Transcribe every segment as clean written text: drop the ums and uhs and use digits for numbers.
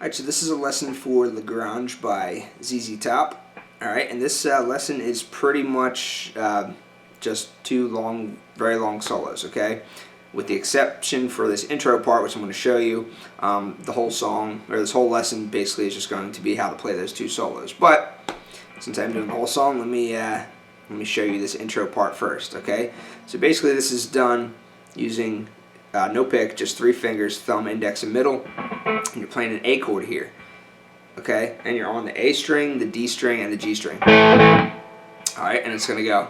Alright, so this is a lesson for Grange by ZZ Top. Alright, and this lesson is pretty much just two very long solos, okay? With the exception for this intro part, which I'm going to show you, the whole song, or this whole lesson basically is just going to be how to play those two solos. But since I'm doing the whole song, let me show you this intro part first, okay? So basically this is done using no pick, just 3 fingers, thumb, index, and middle, and you're playing an A chord here, okay? And you're on the A string, the D string, and the G string. Alright, and it's going to go.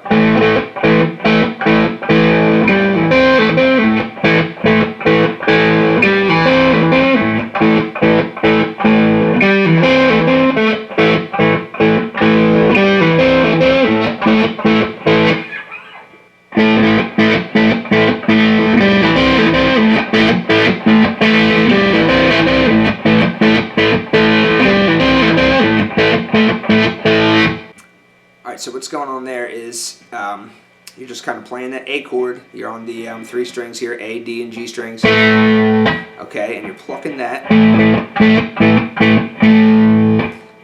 Alright, so what's going on there is you're just kind of playing that A chord. You're on the 3 strings here, A, D, and G strings. Okay, and you're plucking that.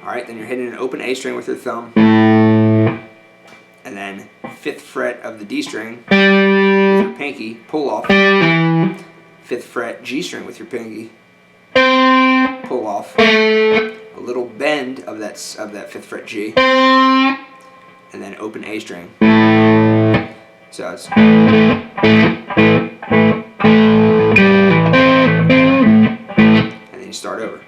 Alright, then you're hitting an open A string with your thumb. And then 5th fret of the D string with your pinky, pull off. 5th fret G string with your pinky, pull off. A little bend of that 5th fret G. And then open A string. So it's and then you start over.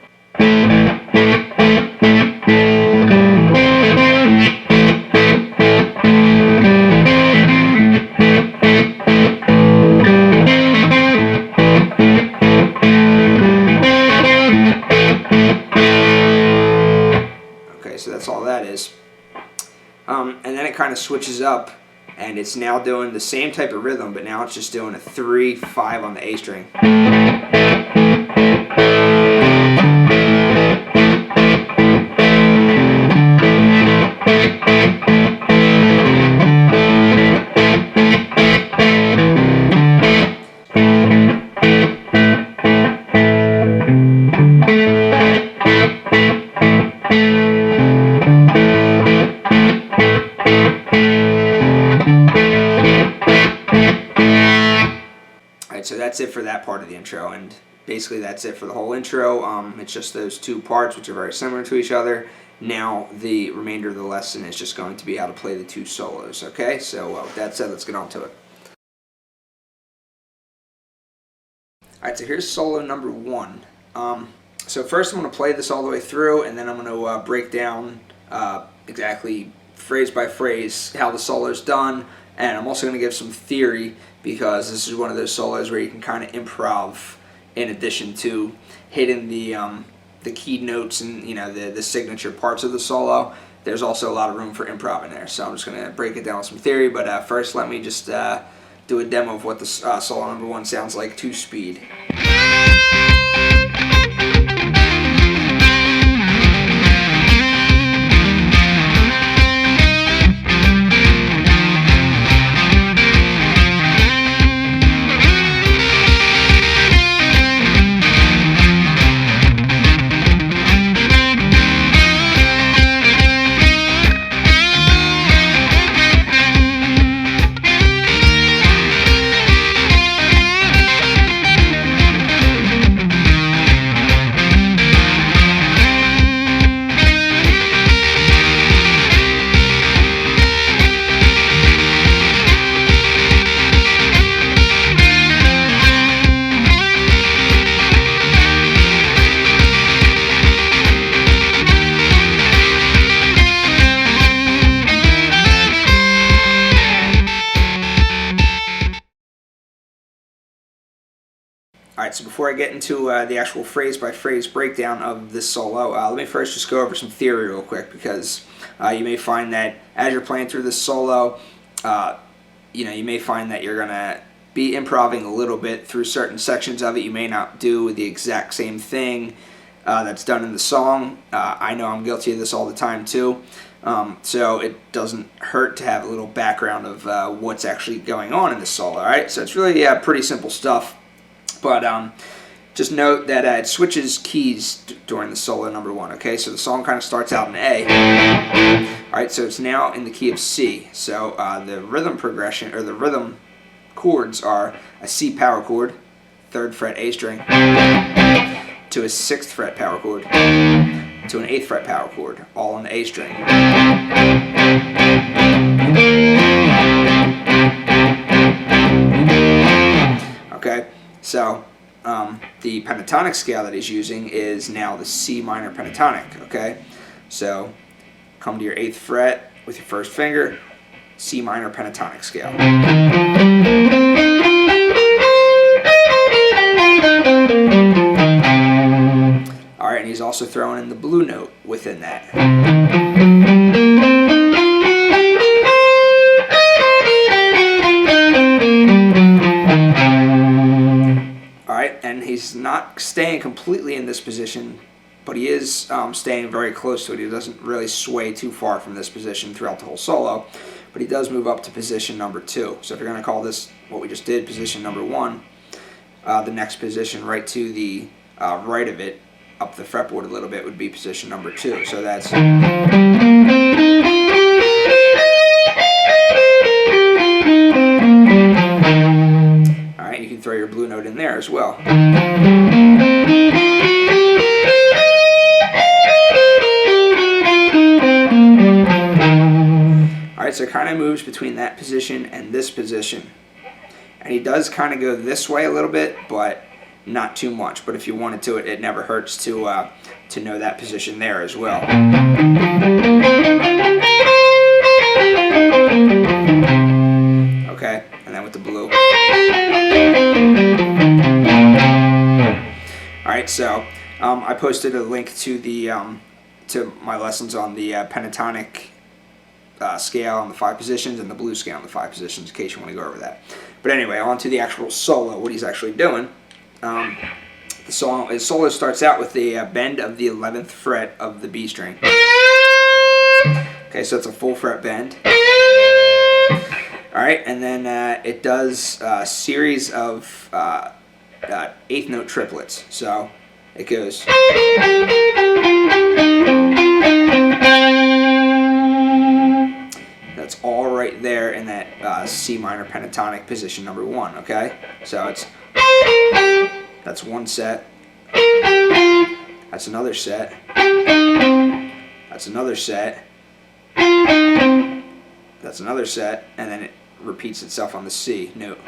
Okay, so that's all that is. And then it kind of switches up, and it's now doing the same type of rhythm, but now it's just doing a 3-5 on the A string. So that's it for that part of the intro, and basically that's it for the whole intro. It's just those 2 parts which are very similar to each other. Now the remainder of the lesson is just going to be how to play the 2 solos, okay? So with that said, let's get on to it. Alright, so here's solo number 1. So first I'm going to play this all the way through, and then I'm going to break down exactly phrase by phrase how the solo is done, and I'm also going to give some theory, because this is one of those solos where you can kind of improv in addition to hitting the key notes and the signature parts of the solo. There's also a lot of room for improv in there, so I'm just going to break it down with some theory. But first, let me just do a demo of what the solo number 1 sounds like 2-speed. Alright, so before I get into the actual phrase-by-phrase breakdown of this solo, let me first just go over some theory real quick, because you may find that as you're playing through this solo, you may find that you're going to be improvising a little bit through certain sections of it. You may not do the exact same thing that's done in the song. I know I'm guilty of this all the time too. So it doesn't hurt to have a little background of what's actually going on in this solo, alright? So it's really pretty simple stuff, but just note that it switches keys during the solo number 1, okay? So the song kind of starts out in A. Alright, so it's now in the key of C. So the rhythm progression, or the rhythm chords are a C power chord, 3rd fret A string, to a 6th fret power chord, to an 8th fret power chord, all on the A string. Okay, so the pentatonic scale that he's using is now the C minor pentatonic, okay? So come to your 8th fret with your 1st finger, C minor pentatonic scale. Alright, and he's also throwing in the blue note within that. And he's not staying completely in this position, but he is staying very close to it. He doesn't really sway too far from this position throughout the whole solo, but he does move up to position number 2. So if you're going to call this, what we just did, position number 1, the next position right to the right of it, up the fretboard a little bit, would be position number 2. So that's... Alright, you can throw your blue note in there as well. Alright, so it kind of moves between that position and this position. And he does kind of go this way a little bit, but not too much. But if you wanted to, it never hurts to know that position there as well. Okay, and then with the blue. Alright, so I posted a link to the to my lessons on the pentatonic scale on the 5 positions and the blue scale on the 5 positions, in case you want to go over that. But anyway, on to the actual solo, what he's actually doing. His solo starts out with the bend of the 11th fret of the B string. Okay, so it's a full fret bend. Alright, and then it does a series of 8th note triplets. So it goes... That's all right there in that C minor pentatonic position number 1, okay? So it's... That's one set. That's another set. That's another set. That's another set. And then it repeats itself on the C note.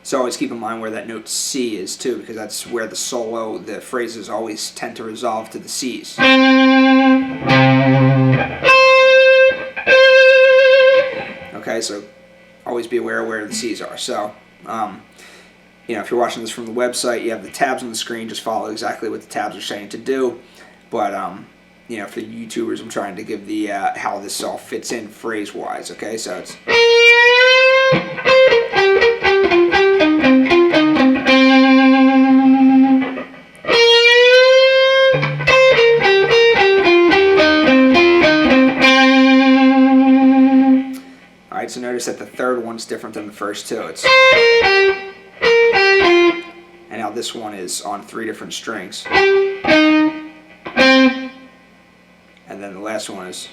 So always keep in mind where that note C is too, because that's where the solo, the phrases always tend to resolve to the C's. Okay, so always be aware of where the C's are. So, you know, if you're watching this from the website, you have the tabs on the screen. Just follow exactly what the tabs are saying to do. But, you know, for YouTubers, I'm trying to give the how this all fits in phrase-wise. Okay, so it's... Alright, so notice that the third one's different than the first two. It's... And now this one is on 3 different strings. And then the last one is...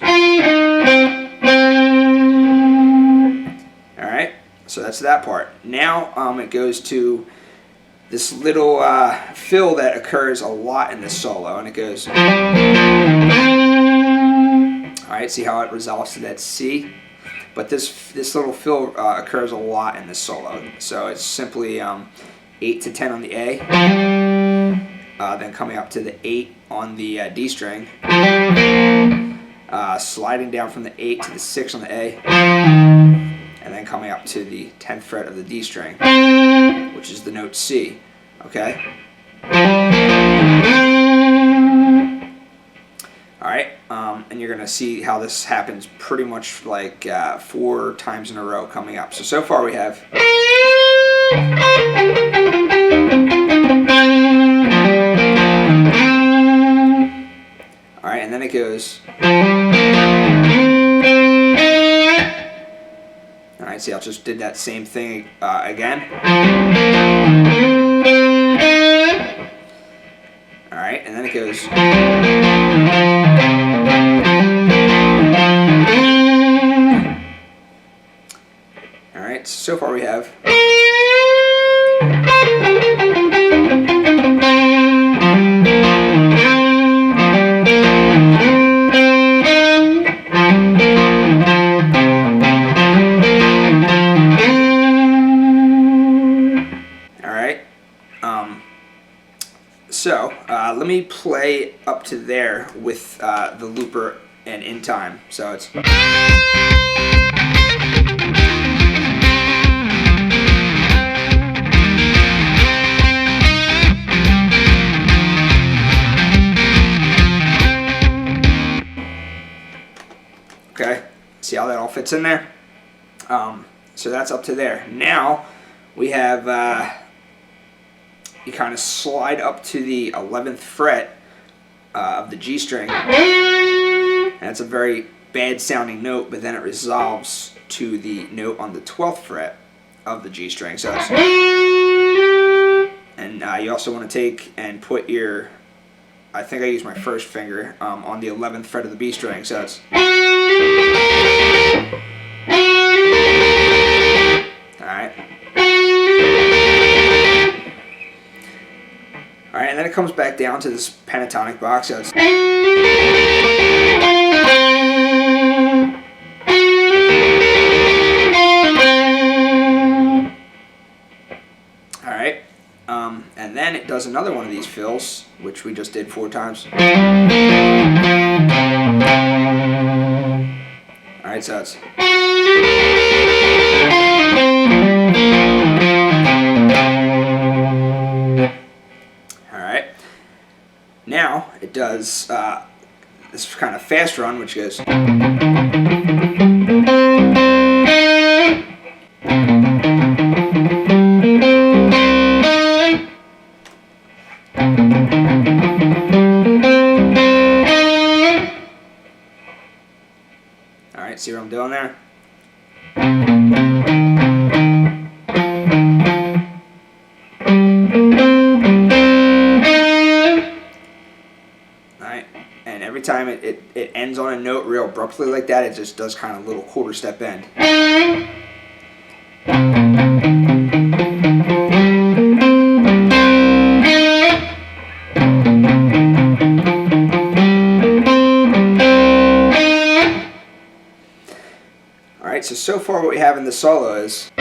Alright, so that's that part. Now it goes to this little fill that occurs a lot in this solo, and it goes... Alright, see how it resolves to that C? But this little fill occurs a lot in this solo. So it's simply 8 to 10 on the A, then coming up to the 8 on the D string, sliding down from the 8 to the 6 on the A, and then coming up to the 10th fret of the D string, which is the note C. Okay? Alright, and you're going to see how this happens pretty much like 4 times in a row coming up. So far we have... Alright, and then it goes... Alright, see, I just did that same thing again. and then it goes. All right, so far we have. So let me play up to there with the looper and in time. So it's. Okay, see how that all fits in there? So that's up to there. Now we have. You kind of slide up to the 11th fret of the G string, and it's a very bad sounding note, but then it resolves to the note on the 12th fret of the G string. So it's, and you also want to take and put your, I think I use my first finger on the 11th fret of the B string. So it's. Alright, and then it comes back down to this pentatonic box. So it's. Alright, and then it does another one of these fills, which we just did 4 times. Alright, so it's. Now it does this kind of fast run, which goes. All right, see what I'm doing there? And every time it ends on a note real abruptly like that, it just does kind of a little quarter step bend. Alright, so far what we have in the solo is.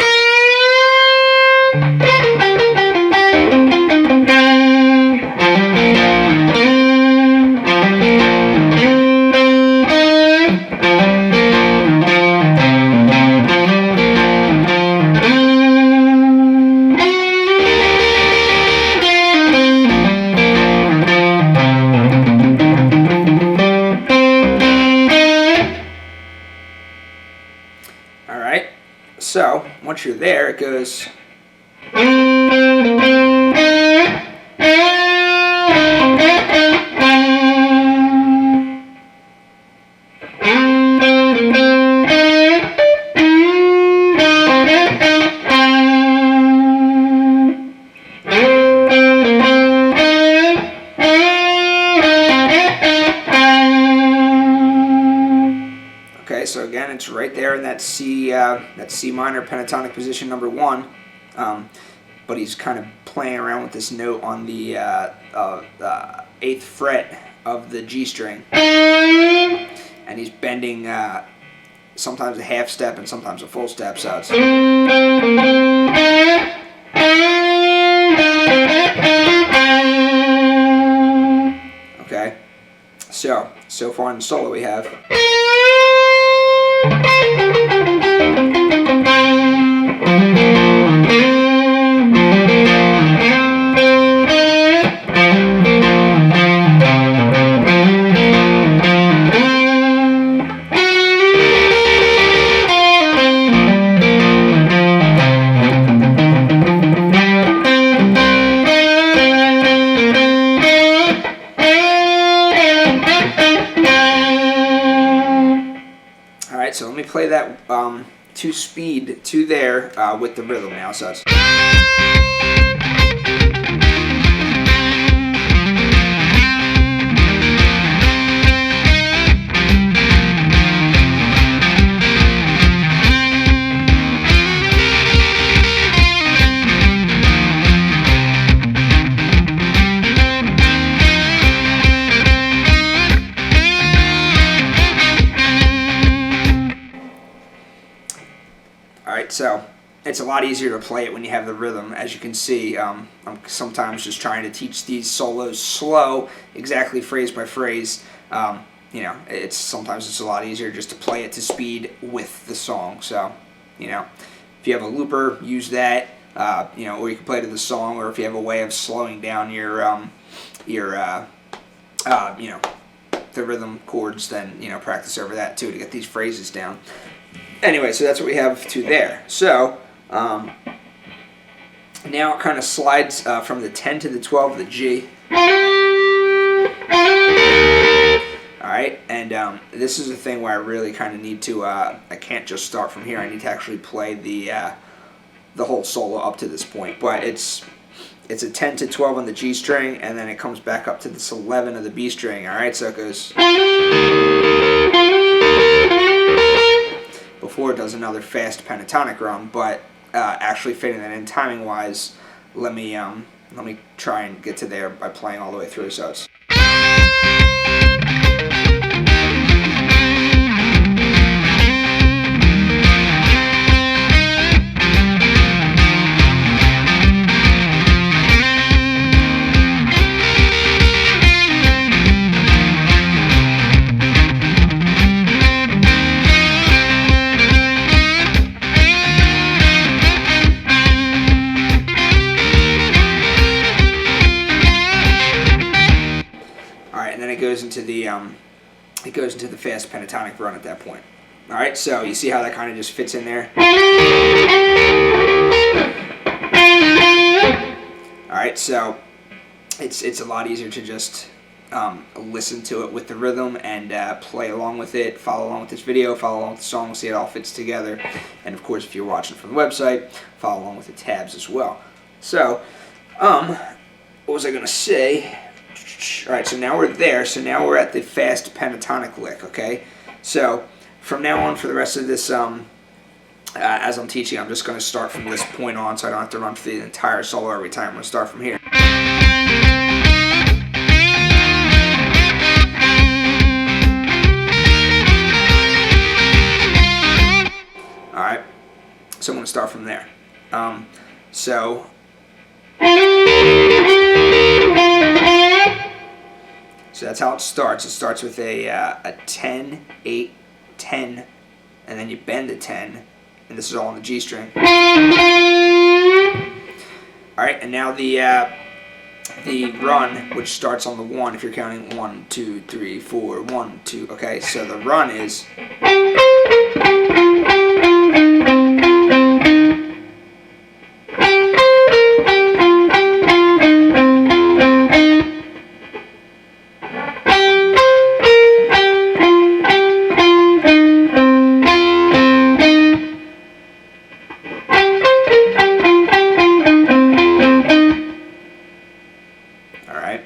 Alright, so once you're there, it goes. Okay, so again, it's right there in that C minor pentatonic position number 1, but he's kind of playing around with this note on the 8th fret of the G string, and he's bending sometimes a half step and sometimes a full step. So it's. Okay, so far in the solo we have. Alright, so let me play that 2-speed to there with the rhythm now. So it's. Alright, so it's a lot easier to play it when you have the rhythm. As you can see, I'm sometimes just trying to teach these solos slow, exactly phrase by phrase. You know, sometimes it's a lot easier just to play it to speed with the song. So, you know, if you have a looper, use that. You know, or you can play to the song, or if you have a way of slowing down your you know, the rhythm chords, then, you know, practice over that too to get these phrases down. Anyway, so that's what we have to there. So now it kind of slides from the 10 to the 12, the G. Alright, and this is the thing where I really kind of need to, I can't just start from here, I need to actually play the whole solo up to this point. But it's a 10 to 12 on the G string, and then it comes back up to this 11 of the B string. Alright, so it goes... Before it does another fast pentatonic run, but actually fitting that in timing wise, let me try and get to there by playing all the way through. So it's... it goes into the fast pentatonic run at that point. All right, so you see how that kind of just fits in there. All right, so it's a lot easier to just listen to it with the rhythm and play along with it, follow along with this video, follow along with the song, see it all fits together. And of course, if you're watching from the website, follow along with the tabs as well. So, what was I gonna say? Alright, so now we're there. So now we're at the fast pentatonic lick, okay? So from now on for the rest of this, as I'm teaching, I'm just going to start from this point on so I don't have to run through the entire solo every time. I'm going to start from here. Alright, so I'm going to start from there. So that's how it starts. It starts with a 10, 8, 10, and then you bend the 10, and this is all on the G string. Alright, and now the run, which starts on the 1, if you're counting 1, 2, 3, 4, 1, 2, okay, so the run is...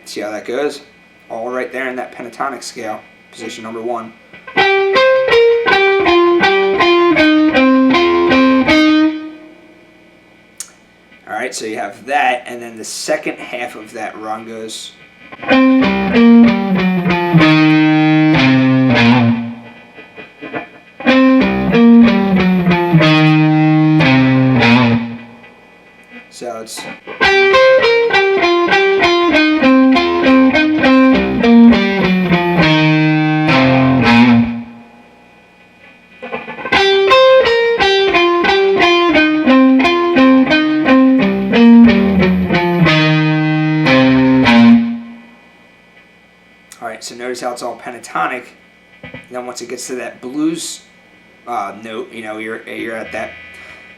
See how that goes? All right there in that pentatonic scale, position number 1. Alright, so you have that, and then the second half of that run goes... So it's... Alright, so notice how it's all pentatonic. And then once it gets to that blues note, you know, you're at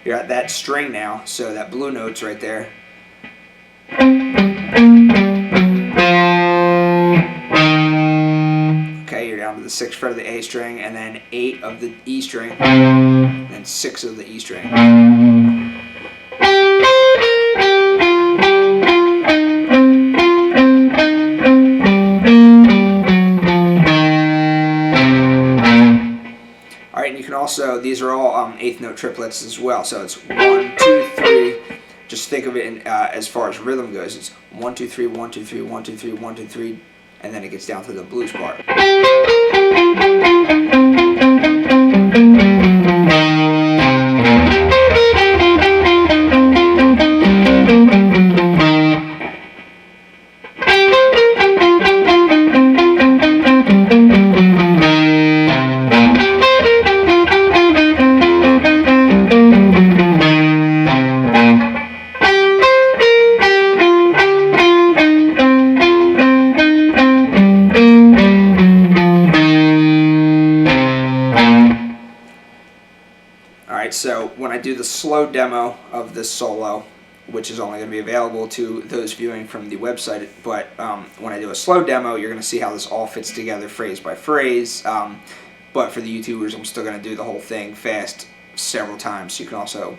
that string now, so that blue note's right there. Okay, you're down to the 6th fret of the A string, and then 8 of the E string, and then 6 of the E string. Alright, and you can also, these are all 8th note triplets as well, so it's 1, 2, 3. Just think of it in, as far as rhythm goes, it's 1, 2, 3, 1, 2, 3, 1, 2, 3, 1, 2, 3, and then it gets down to the blues part. I do the slow demo of this solo, which is only going to be available to those viewing from the website, but when I do a slow demo, you're going to see how this all fits together phrase by phrase. But for the YouTubers, I'm still going to do the whole thing fast several times, so you can also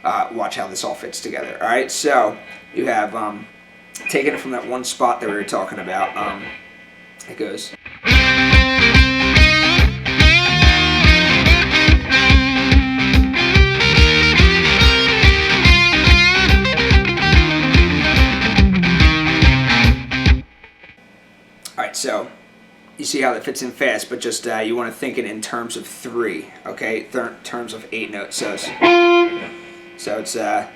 watch how this all fits together. All right, so you have taken it from that one spot that we were talking about. It goes. Alright, so you see how that fits in fast, but just you want to think it in terms of 3, okay? Terms of 8 notes. So it's alright.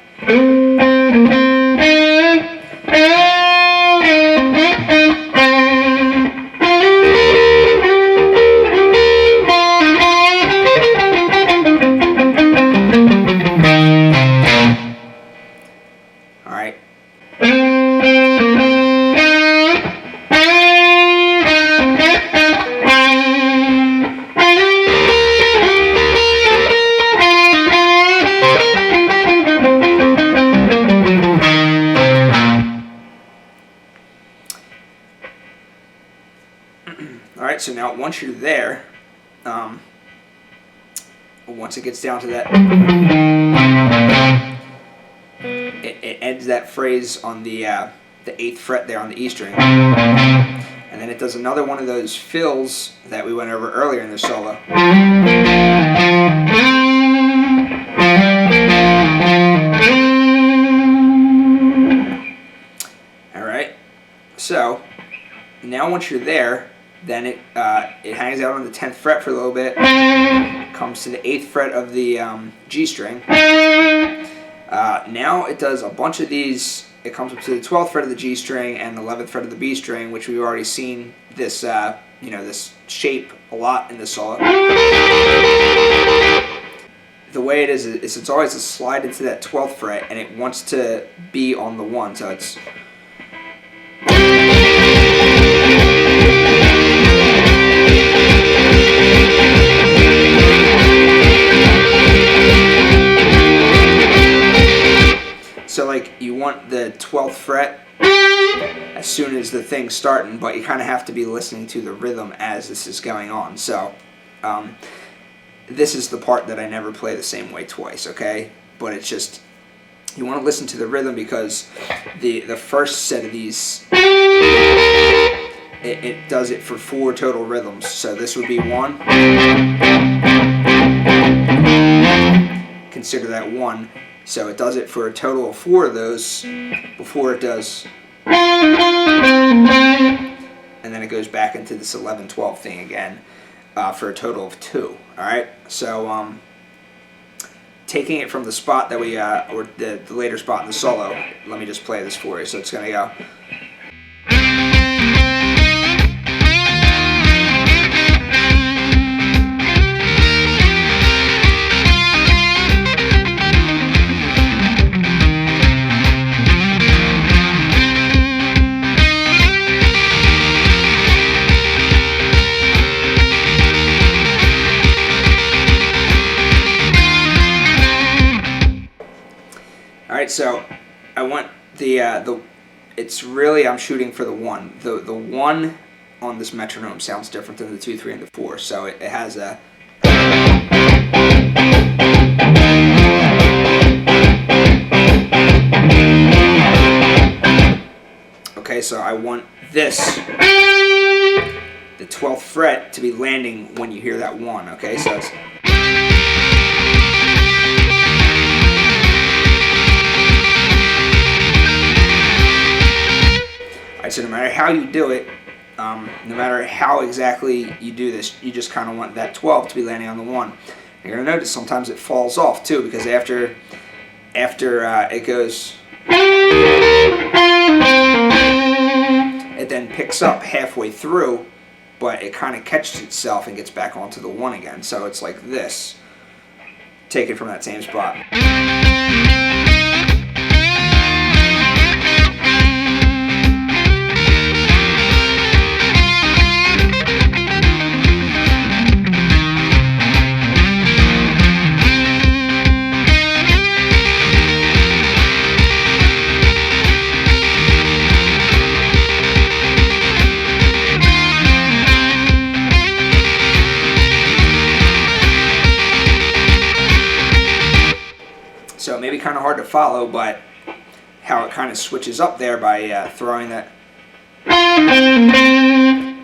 Alright, so now once you're there, once it gets down to that, it ends that phrase on the 8th fret there on the E string. And then it does another one of those fills that we went over earlier in the solo. Alright, so now once you're there, then it hangs out on the 10th fret for a little bit, comes to the 8th fret of the G string. Now it does a bunch of these. It comes up to the 12th fret of the G string and the 11th fret of the B string, which we've already seen this this shape a lot in the solo. The way it is it's always a slide into that 12th fret, and it wants to be on the 1, so it's. So like you want the 12th fret as soon as the thing's starting, but you kind of have to be listening to the rhythm as this is going on. So this is the part that I never play the same way twice, okay? But it's just, you want to listen to the rhythm, because the first set of these, it does it for 4 total rhythms. So this would be 1. Consider that 1. So it does it for a total of 4 of those before it does. And then it goes back into this 11-12 thing again for a total of 2. Alright, so taking it from the spot that we, or the later spot in the solo, let me just play this for you. So it's going to go. Alright, so I want it's really, I'm shooting for the 1. The 1 on this metronome sounds different than the 2, 3, and the 4. So it has a. Okay, so I want this, the 12th fret, to be landing when you hear that 1. Okay, so it's. So no matter how you do it, no matter how exactly you do this, you just kind of want that 12 to be landing on the 1. You're going to notice sometimes it falls off too, because after it goes, it then picks up halfway through, but it kind of catches itself and gets back onto the 1 again. So it's like this. Take it from that same spot. So it may be kind of hard to follow, but how it kind of switches up there by throwing that, and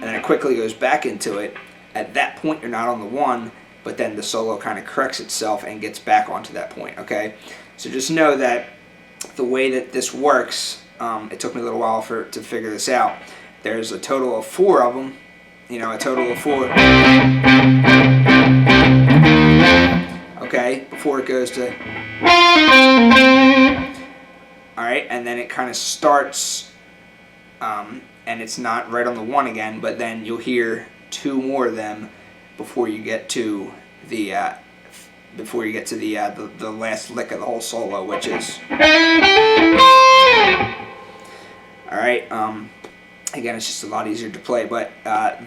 then it quickly goes back into it. At that point, you're not on the 1, but then the solo kind of corrects itself and gets back onto that point, okay? So just know that the way that this works, it took me a little while to figure this out. There's a total of 4 of them, you know, a total of 4. Okay, before it goes to... Alright, and then it kind of starts, and it's not right on the 1 again, but then you'll hear 2 more of them before you get to the the last lick of the whole solo, which is... Alright, again, it's just a lot easier to play, but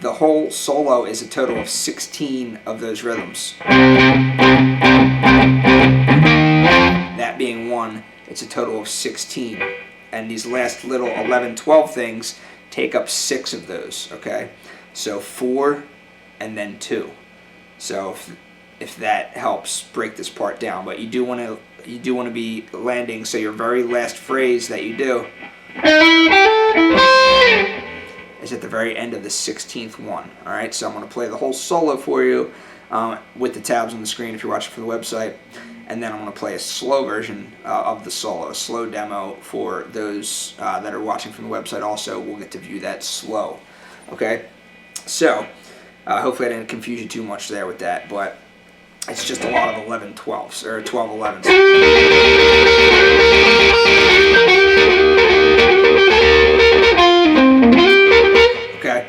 the whole solo is a total of 16 of those rhythms. That being 1, it's a total of 16. And these last little 11, 12 things take up 6 of those, okay? So 4 and then 2. So if that helps break this part down, but you do want to be landing, so your very last phrase that you do is at the very end of the 16th one. All right, so I'm going to play the whole solo for you with the tabs on the screen if you're watching from the website, and then I'm going to play a slow version of the solo, a slow demo for those that are watching from the website. Also, we'll get to view that slow. Okay, so hopefully I didn't confuse you too much there with that, but it's just a lot of 11/12s or 12/11s. Okay,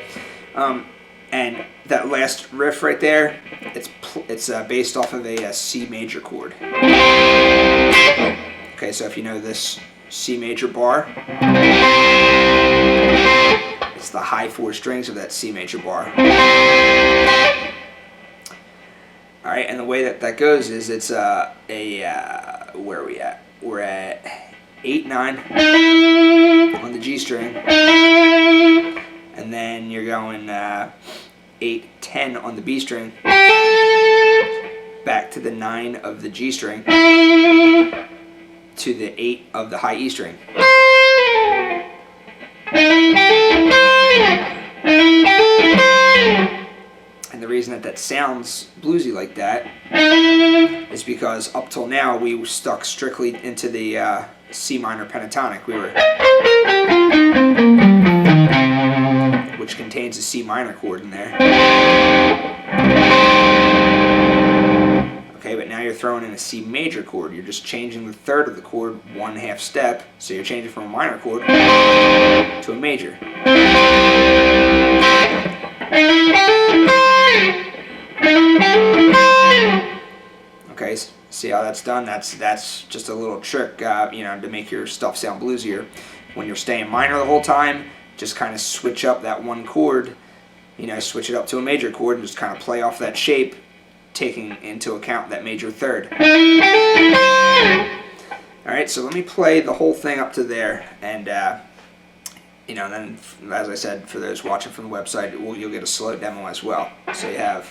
and that last riff right there, it's based off of a C major chord. Okay, so if you know this C major bar, it's the high 4 strings of that C major bar. All right, and the way that goes is it's where are we at? We're at 8/9 on the G string, and then you're going 8/10 on the B string, back to the 9 of the G string, to the 8 of the high E string. And the reason that sounds bluesy like that is because up till now we were stuck strictly into the C minor pentatonic. Which contains a C minor chord in there. Okay, but now you're throwing in a C major chord. You're just changing the third of the chord 1/2 step, so you're changing from a minor chord to a major. Okay, see how that's done? That's just a little trick, to make your stuff sound bluesier. When you're staying minor the whole time, just kind of switch up that one chord, switch it up to a major chord and just kind of play off that shape, taking into account that major third. Alright, so let me play the whole thing up to there, and then, as I said, for those watching from the website, you'll get a slow demo as well. So you have...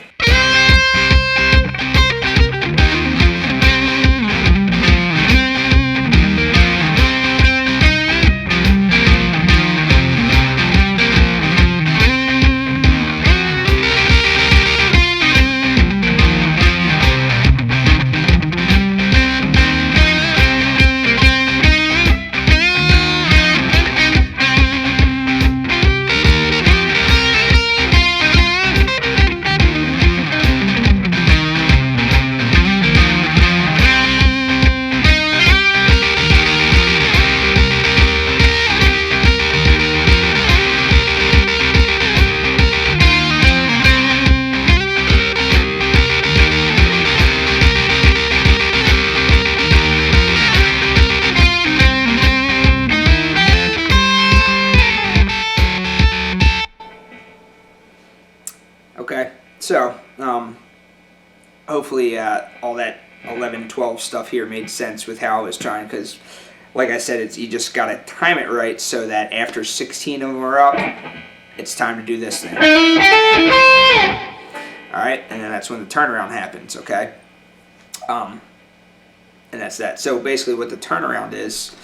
Okay, so hopefully all that 11/12 stuff here made sense with how I was trying, because like I said, you just got to time it right so that after 16 of them are up, it's time to do this thing. Alright, and then that's when the turnaround happens, okay? And that's that. So basically what the turnaround is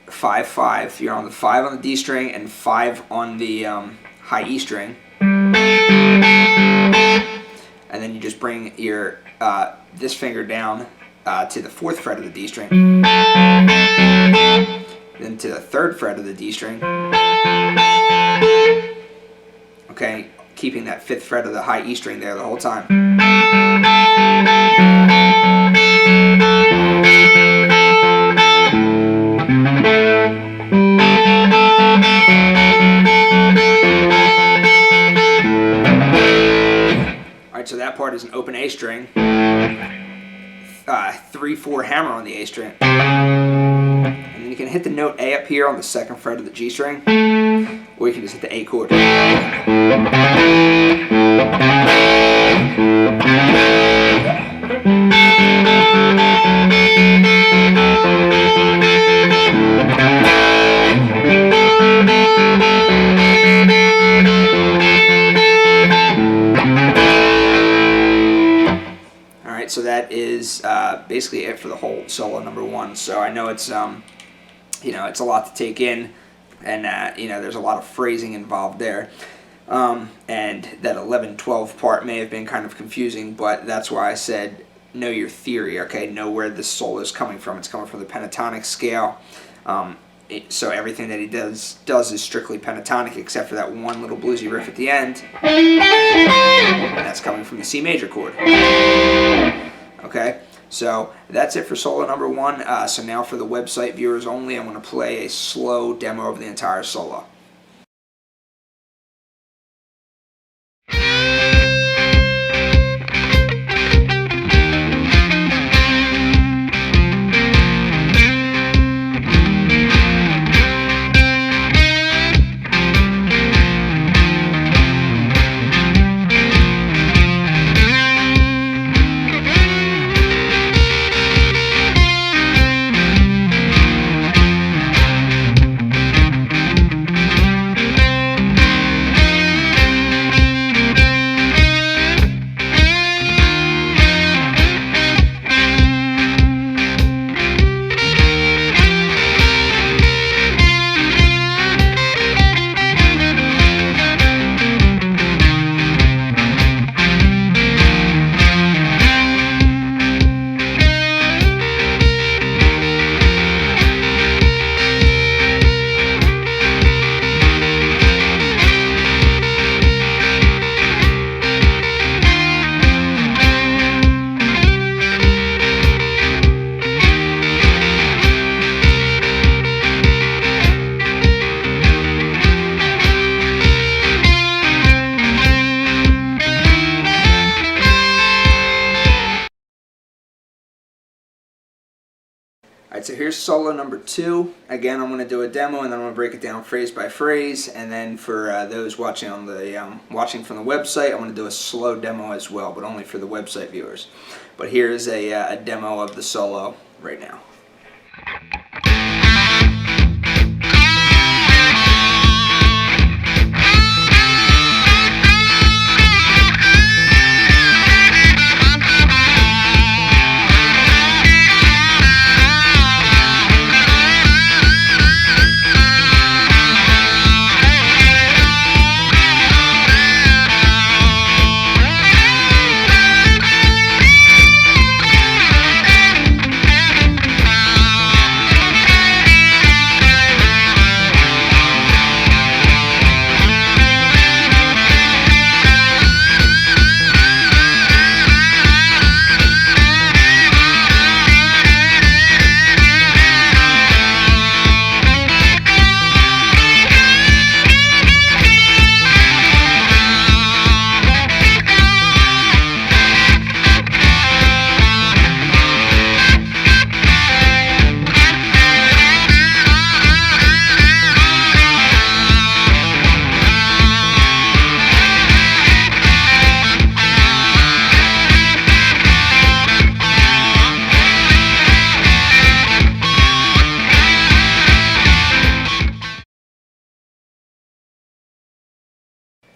5-5. You're on the 5 on the D string and 5 on the high E string. And then you just bring your this finger down to the 4th fret of the D string. Then to the 3rd fret of the D string. Okay, keeping that 5th fret of the high E string there the whole time. Alright, so that part is an open A string. 3-4 hammer on the A string. And then you can hit the note A up here on the 2nd fret of the G string, or you can just hit the A chord. Alright, so that is basically it for the whole solo number 1. So I know it's it's a lot to take in, and there's a lot of phrasing involved there, and that 11-12 part may have been kind of confusing, but that's why I said know your theory. Okay, know where the solo is coming from. It's coming from the pentatonic scale. So everything that he does is strictly pentatonic, except for that one little bluesy riff at the end, and that's coming from the C major chord. Okay, so that's it for solo number 1. So now for the website viewers only, I'm going to play a slow demo of the entire solo. Alright, so here's solo number 2. Again, I'm going to do a demo, and then I'm going to break it down phrase by phrase. And then for those watching on the watching from the website, I'm going to do a slow demo as well, but only for the website viewers. But here's a demo of the solo right now.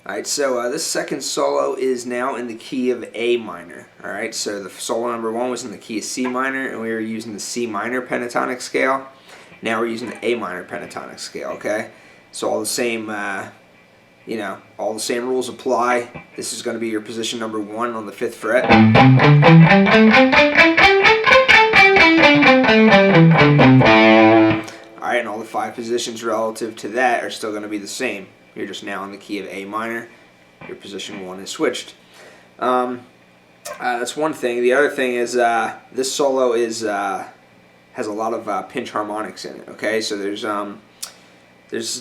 Alright, so this second solo is now in the key of A minor. Alright, so the solo number 1 was in the key of C minor, and we were using the C minor pentatonic scale. Now we're using the A minor pentatonic scale, okay? So all the same, all the same rules apply. This is going to be your position number 1 on the 5th fret. Alright, and all the 5 positions relative to that are still going to be the same. You're just now in the key of A minor. Your position 1 is switched. That's one thing. The other thing is this solo has a lot of pinch harmonics in it. Okay, so there's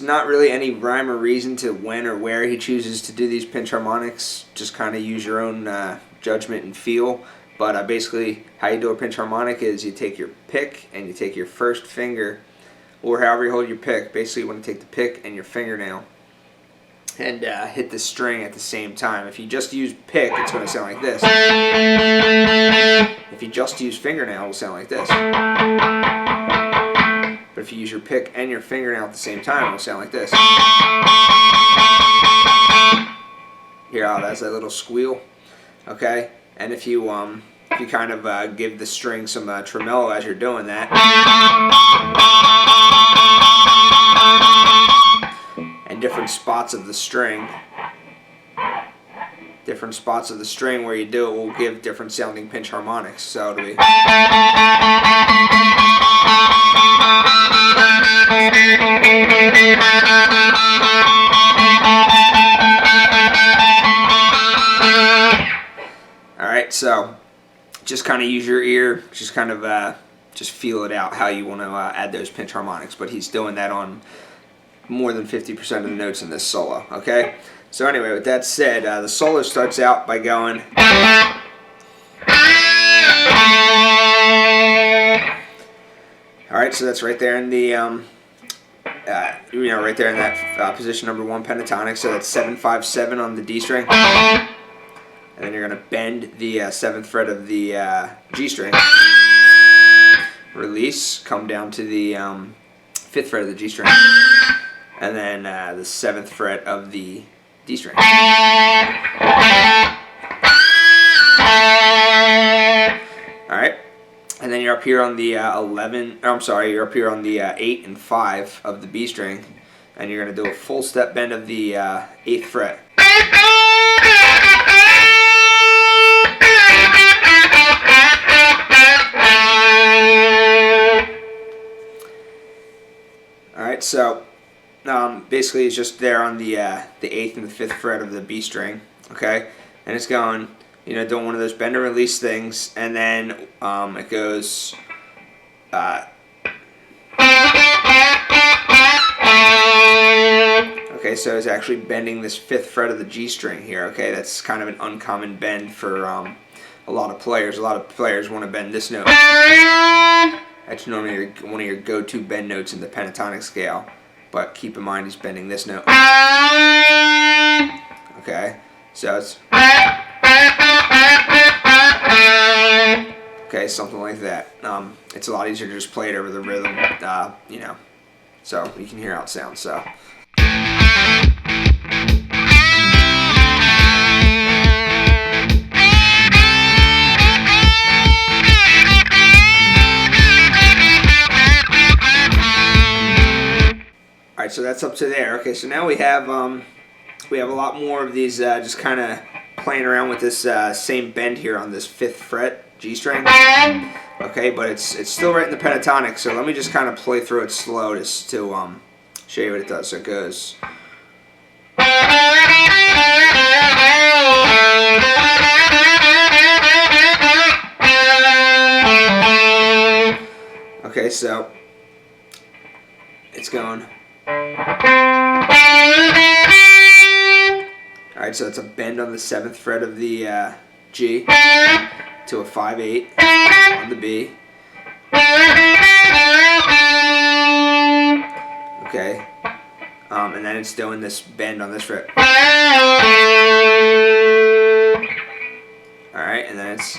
not really any rhyme or reason to when or where he chooses to do these pinch harmonics. Just kind of use your own judgment and feel. But basically, how you do a pinch harmonic is you take your pick and you take your first finger, or however you hold your pick. Basically, you want to take the pick and your fingernail and hit the string at the same time. If you just use pick, it's going to sound like this. If you just use fingernail, it will sound like this. But if you use your pick and your fingernail at the same time, it will sound like this. Hear how that's that little squeal? Okay? And if you kind of give the string some tremolo as you're doing that, and different spots of the string where you do it will give different sounding pinch harmonics. So it'll be, alright, so just kind of use your ear, just kind of just feel it out how you want to add those pinch harmonics. But he's doing that on more than 50% of the notes in this solo, okay? So anyway, with that said, the solo starts out by going. Alright, so that's right there in the, right there in that position number 1 pentatonic, so that's 7-5-7 on the D string. And then you're going to bend the 7th fret of the G string. Release, come down to the 5th fret of the G string. And then the 7th fret of the D string. Alright, and then you're up here on the you're up here on the 8 and 5 of the B string, and you're going to do a full step bend of the 8th fret. Alright, so basically it's just there on the 8th and the 5th fret of the B string, okay? And it's going, doing one of those bend and release things, and then it goes okay, so it's actually bending this 5th fret of the G string here, okay? That's kind of an uncommon bend for a lot of players. A lot of players want to bend this note. That's normally one of your go-to bend notes in the pentatonic scale. But keep in mind he's bending this note. Okay, so it's okay, something like that. It's a lot easier to just play it over the rhythm, so you can hear how it sounds. So. Alright, so that's up to there. Okay, so now we have a lot more of these just kind of playing around with this same bend here on this 5th fret G string. Okay, but it's still right in the pentatonic, so let me just kind of play through it slow just to show you what it does. So it goes. Okay, so it's going. Alright, so it's a bend on the 7th fret of the G to a 5-8 on the B. Okay, and then it's doing this bend on this fret. Alright, and then it's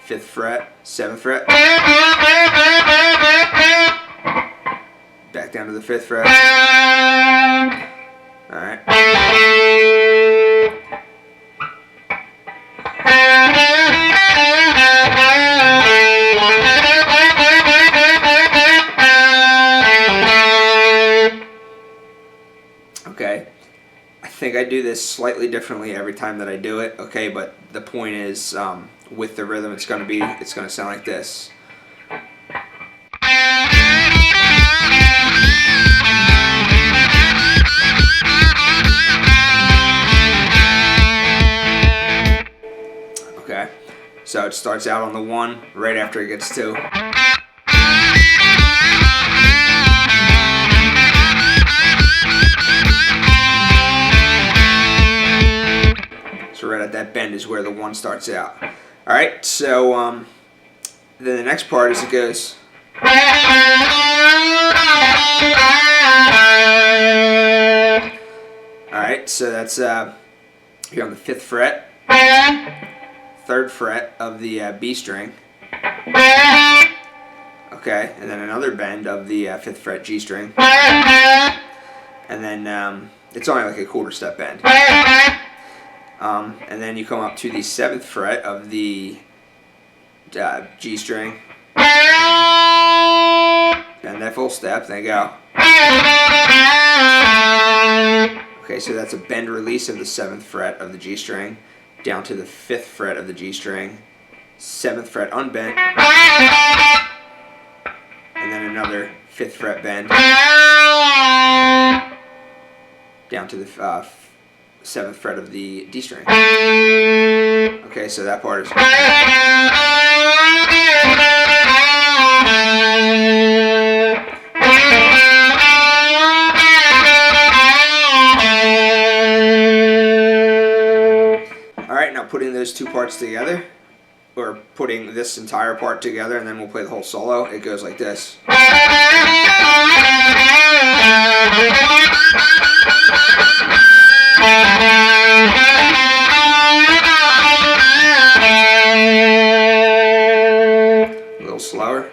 5th fret, 7th fret. Back down to the 5th fret. All right. Okay. I think I do this slightly differently every time that I do it. Okay, but the point is, with the rhythm, it's gonna sound like this. Okay, so it starts out on the 1 right after it gets 2. So right at that bend is where the 1 starts out. All right, so then the next part is it goes. All right, so that's here on the 5th fret, 3rd fret of the B string. Okay, and then another bend of the 5th fret G string, and then it's only like a quarter step bend. And then you come up to the 7th fret of the G string, and that full step, then go. Okay, so that's a bend release of the 7th fret of the G string, down to the 5th fret of the G string, 7th fret unbent, and then another 5th fret bend, down to the 7th fret of the D string. Okay, so that part is. Alright, now putting those two parts together, or putting this entire part together, and then we'll play the whole solo, it goes like this. A little slower.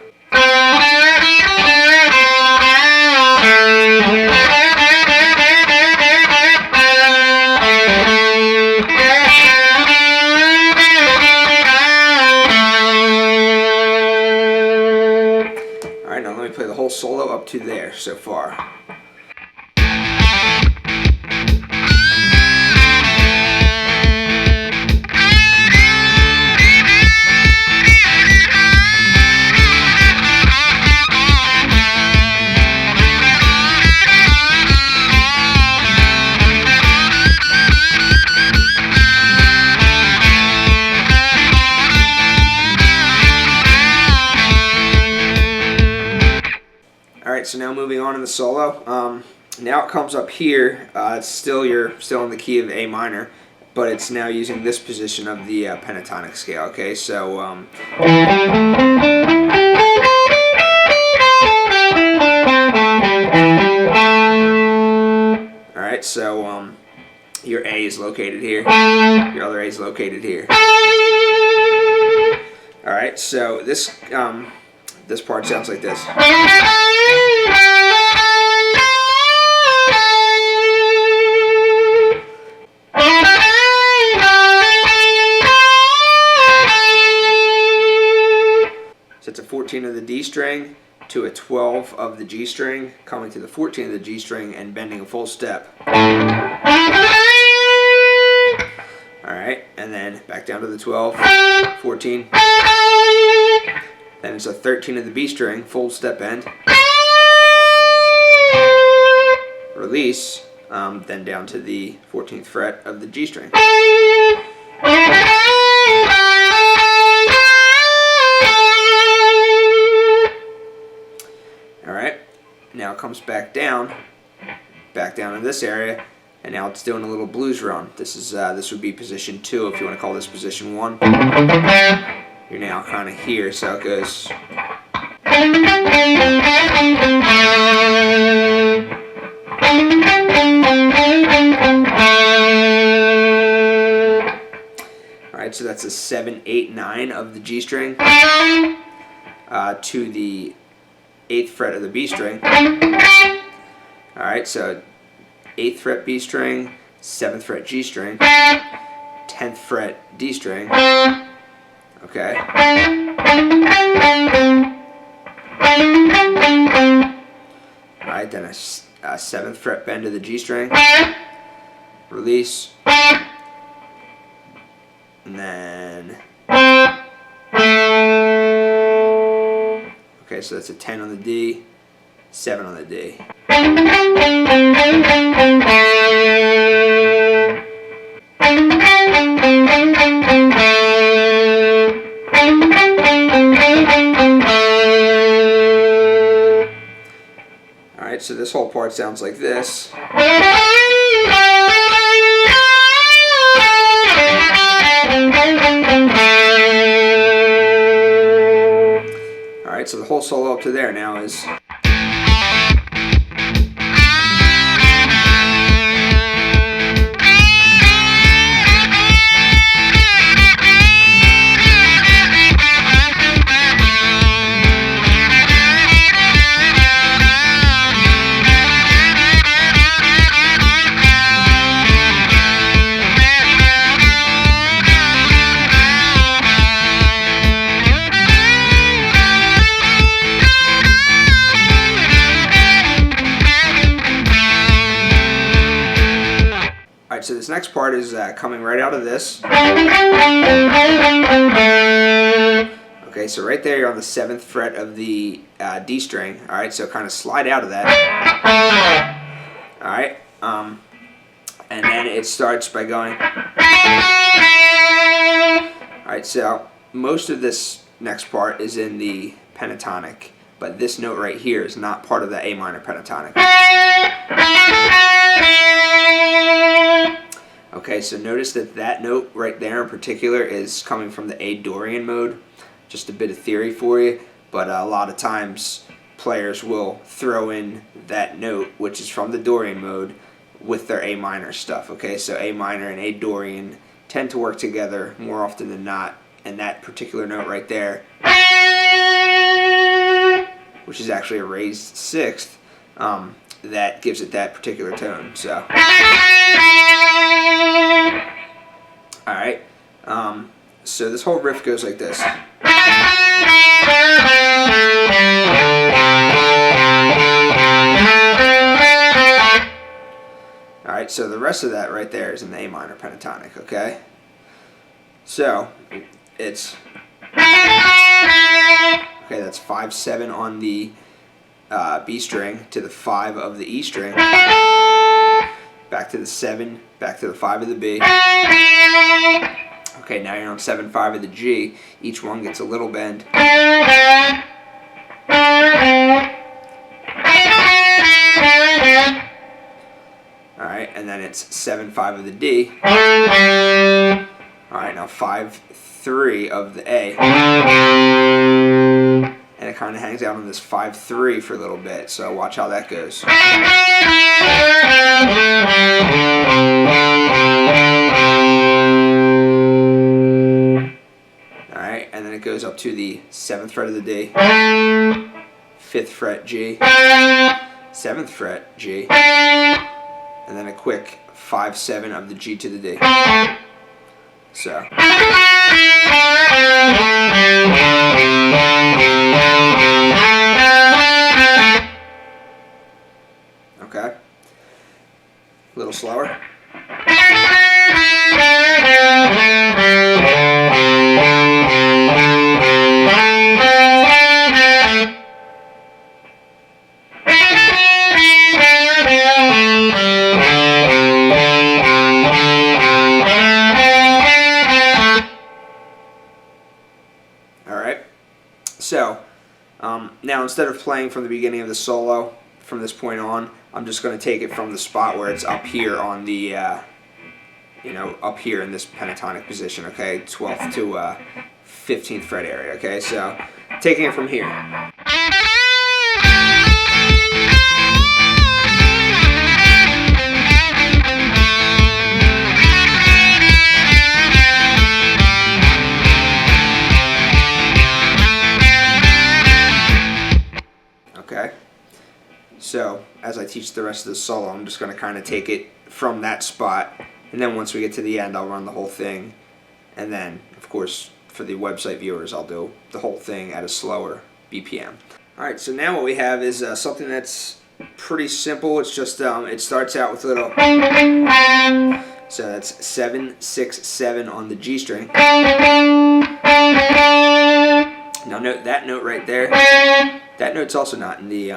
Alright, now let me play the whole solo up to there so far. Alright, so now moving on in the solo. Now it comes up here. You're still in the key of A minor, but it's now using this position of the pentatonic scale. Okay, so alright, so your A is located here. Your other A is located here. Alright, so this part sounds like this. So it's a 14 of the D string to a 12 of the G string, coming to the 14 of the G string and bending a full step. Alright, and then back down to the 12, 14. Then it's a 13 of the B string, full step bend. Release, then down to the 14th fret of the G string. Alright, now it comes back down in this area, and now it's doing a little blues run. This would be position 2 if you want to call this position 1. You're now kind of here, so it goes. Alright, so that's a 7, 8, 9 of the G string to the 8th fret of the B string. Alright, so 8th fret B string, 7th fret G string, 10th fret D string, okay? Alright, then a 7th fret bend to the G string, release, and then, okay, so that's a 10 on the D, 7 on the D. Alright, so this whole part sounds like this. Alright, so the whole solo up to there now is. Alright, so this next part is coming right out of this. Okay, so right there you're on the 7th fret of the D string. Alright, so kind of slide out of that. Alright, and then it starts by going. Alright, so most of this next part is in the pentatonic, but this note right here is not part of the A minor pentatonic. Okay, so notice that that note right there in particular is coming from the A Dorian mode. Just a bit of theory for you, but a lot of times players will throw in that note, which is from the Dorian mode, with their A minor stuff. Okay, so A minor and A Dorian tend to work together more often than not, and that particular note right there, which is actually a raised 6th, that gives it that particular tone. So, alright, so this whole riff goes like this. Alright, so the rest of that right there is in the A minor pentatonic, okay? So, it's, okay, that's 5/7 on the B string to the 5 of the E string, back to the 7, back to the 5 of the B. Okay, now you're on 7/5 of the G. Each one gets a little bend. Alright, and then it's 7/5 of the D. Alright, now 5/3 of the A. And it kind of hangs out on this 5/3 for a little bit, so watch how that goes. Alright, and then it goes up to the 7th fret of the D, 5th fret G, 7th fret G, and then a quick 5/7 of the G to the D. So. Okay. A little slower. Alright, so now instead of playing from the beginning of the solo, from this point on, I'm just going to take it from the spot where it's up here on the, up here in this pentatonic position, okay, 12th to 15th fret area, okay, so taking it from here. Okay, so as I teach the rest of the solo, I'm just going to kind of take it from that spot, and then once we get to the end, I'll run the whole thing, and then, of course, for the website viewers, I'll do the whole thing at a slower BPM. Alright, so now what we have is something that's pretty simple. It's just, it starts out with a little, so that's 7, 6, 7 on the G string. Now note that note right there. That note's also not in the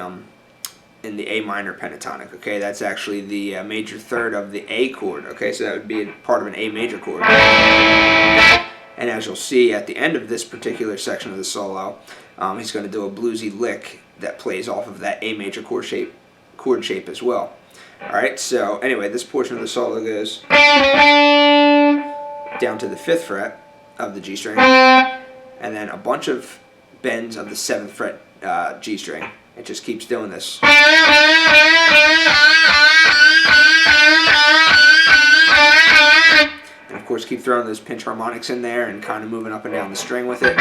A minor pentatonic. Okay, that's actually the major third of the A chord. Okay, so that would be a part of an A major chord. And as you'll see at the end of this particular section of the solo, he's going to do a bluesy lick that plays off of that A major chord shape as well. All right. So anyway, this portion of the solo goes down to the 5th fret of the G string, and then a bunch of bends of the 7th fret G string. It just keeps doing this. And of course keep throwing those pinch harmonics in there and kind of moving up and down the string with it.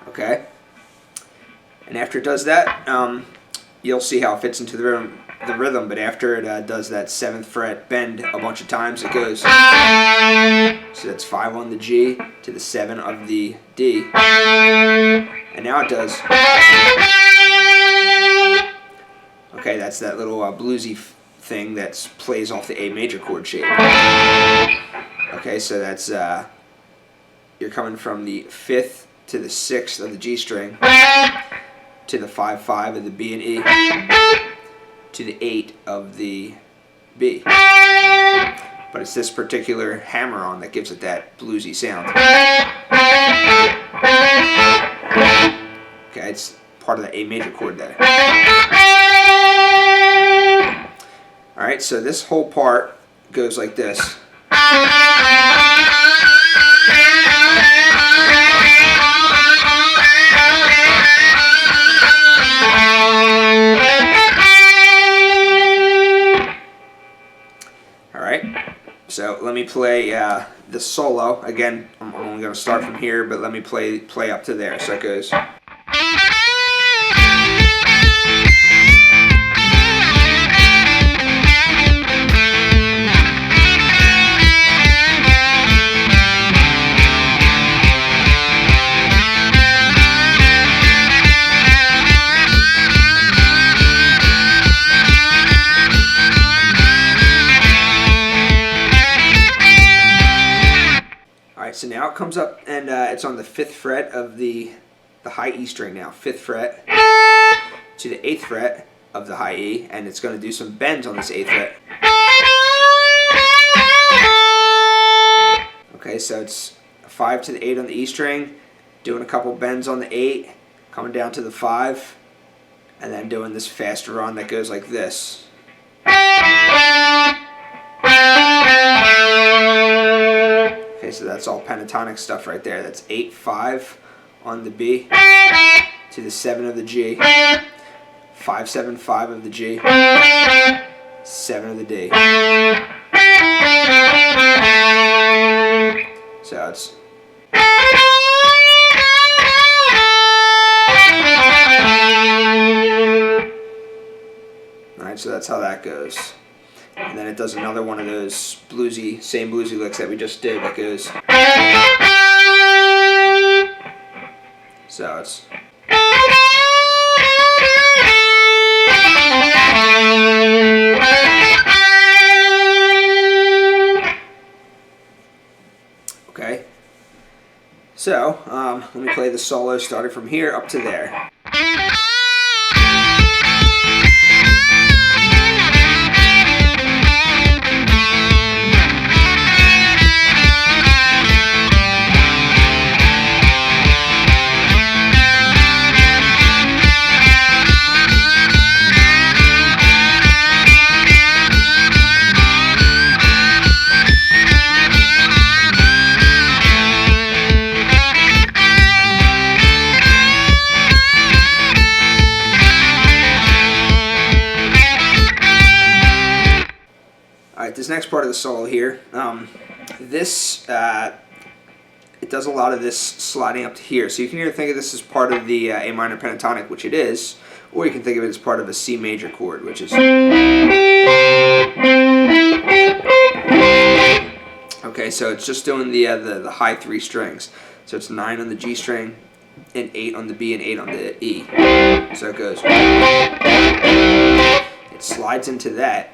Okay. And after it does that, you'll see how it fits into the rhythm, but after it does that 7th fret bend a bunch of times, it goes, so that's 5 on the G to the 7 of the D, and now it does, okay, that's that little bluesy thing that plays off the A major chord shape. Okay, so that's, you're coming from the 5th to the 6th of the G string, to the 5, 5 of the B and E, to the 8 of the B. But it's this particular hammer-on that gives it that bluesy sound. Okay, it's part of the A major chord there. Alright, so this whole part goes like this. So let me play the solo. Again, I'm only going to start from here, but let me play up to there. So it goes. So now it comes up and it's on the 5th fret of the high E string now. 5th fret to the 8th fret of the high E, and it's going to do some bends on this 8th fret. Okay, so it's 5 to the 8 on the E string, doing a couple bends on the 8, coming down to the 5, and then doing this faster run that goes like this. Okay, so that's all pentatonic stuff right there. That's 8, 5 on the B to the 7 of the G, 5, 7, 5 of the G, 7 of the D. So it's alright, so that's how that goes. And then it does another one of those same bluesy licks that we just did that goes. So it's. Okay. So, let me play the solo starting from here up to there. Alright, this next part of the solo here, it does a lot of this sliding up to here. So you can either think of this as part of the A minor pentatonic, which it is, or you can think of it as part of a C major chord, which is... Okay, so it's just doing the high 3 strings. So it's 9 on the G string, and 8 on the B, and 8 on the E. So it goes... It slides into that,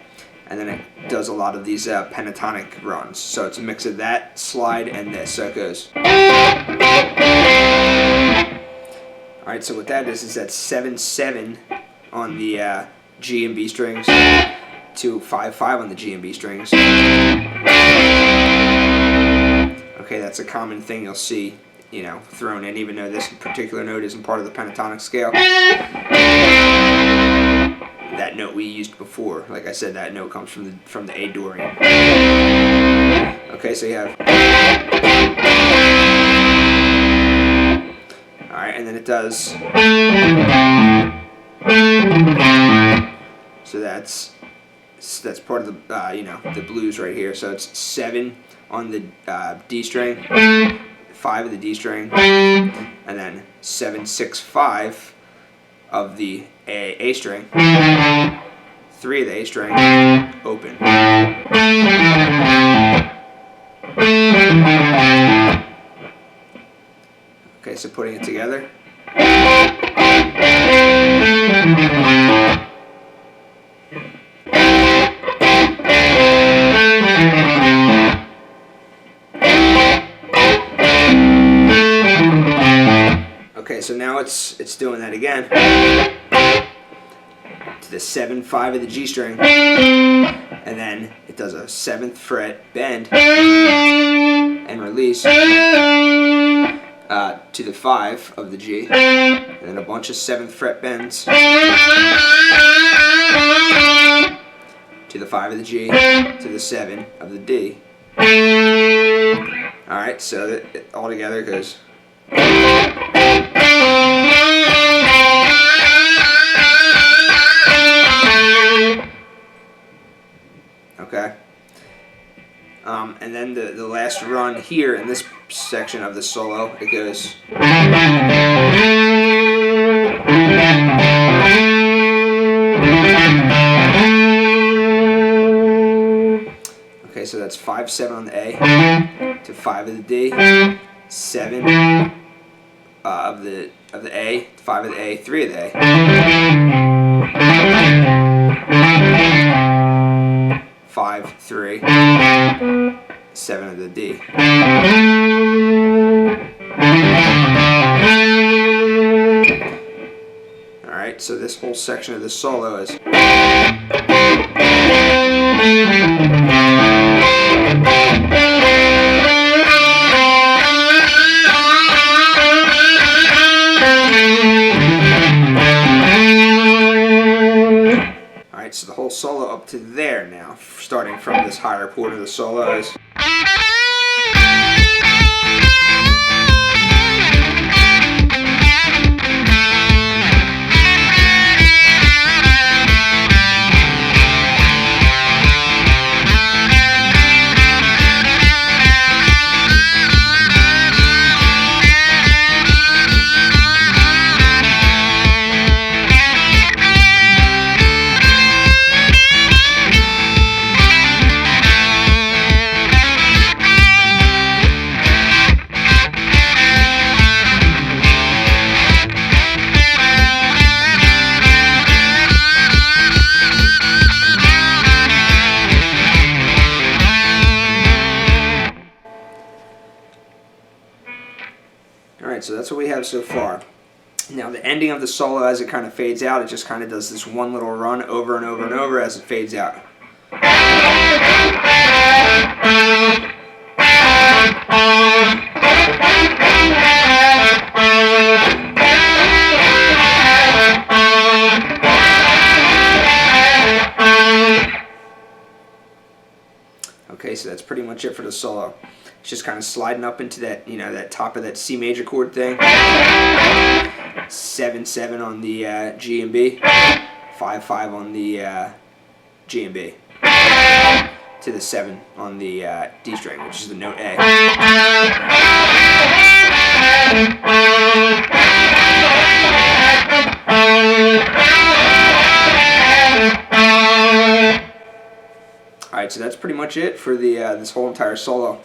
and then it does a lot of these pentatonic runs. So it's a mix of that slide and this. So it goes... Alright, so what that is that 7-7 on the G and B strings to 5-5 on the G and B strings. Okay, that's a common thing you'll see, you know, thrown in, even though this particular note isn't part of the pentatonic scale. That note we used before, like I said, that note comes from the A Dorian. Okay, so you have... Alright, and then it does... So that's part of the you know, the blues right here. So it's 7 on the D string, 5 of the D string, and then 7-6-5 of the A string, 3 of the A string, open. Okay, so putting it together. Okay, so now it's doing that again to the 7-5 of the G string, and then it does a 7th fret bend and release to the 5 of the G, and then a bunch of 7th fret bends to the 5 of the G, to the 7 of the D. Alright, so it all together goes... Okay. And then the last run here in this section of the solo, it goes... Okay, so that's 5-7 on the A to 5 of the D, 7 of the A, 5 of the A, 3 of the A. 5, 3, 7 of the D. Alright, so this whole section of the solo is... Alright, so the whole solo up to there now, starting from this higher part of the solo is... Alright, so that's what we have so far. Now the ending of the solo, as it kind of fades out, it just kind of does this one little run over and over and over as it fades out. Okay, so that's pretty much it for the solo. It's just kind of sliding up into that, you know, that top of that C major chord thing. 7-7 on the G and B. 5-5 on the G and B. To to the 7 on the D string, which is the note A. Alright, so that's pretty much it for the this whole entire solo.